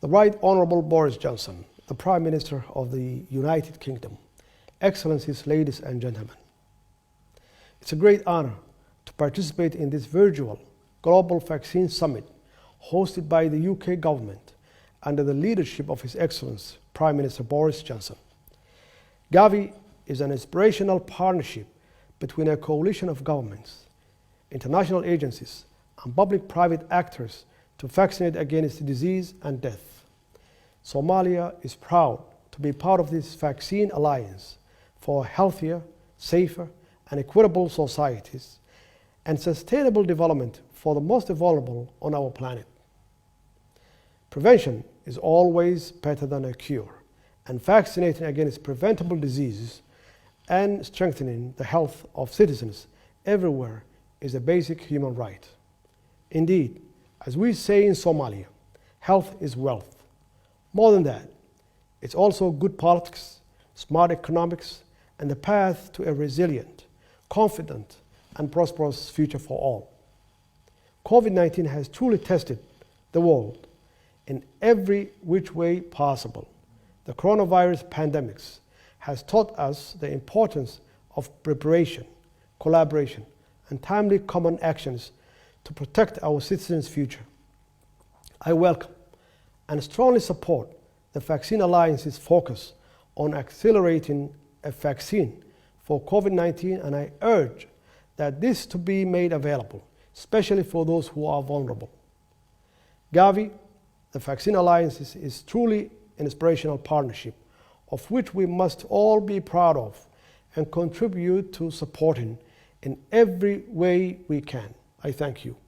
The Right Honourable Boris Johnson, the Prime Minister of the United Kingdom, Excellencies, ladies and gentlemen. It's a great honor to participate in this virtual Global Vaccine Summit hosted by the UK government under the leadership of His Excellency Prime Minister Boris Johnson. Gavi is an inspirational partnership between a coalition of governments, international agencies, and public-private actors to vaccinate against disease and death. Somalia is proud to be part of this vaccine alliance for healthier, safer, and equitable societies and sustainable development for the most vulnerable on our planet. Prevention is always better than a cure, and vaccinating against preventable diseases and strengthening the health of citizens everywhere is a basic human right. Indeed, as we say in Somalia, health is wealth. More than that, it's also good politics, smart economics, and the path to a resilient, confident, and prosperous future for all. COVID-19 has truly tested the world in every which way possible. The coronavirus pandemic has taught us the importance of preparation, collaboration, and timely common actions to protect our citizens' future. I welcome and strongly support the Vaccine Alliance's focus on accelerating a vaccine for COVID-19, and I urge that this to be made available, especially for those who are vulnerable. Gavi, the Vaccine Alliance, is truly an inspirational partnership of which we must all be proud of and contribute to supporting in every way we can. I thank you.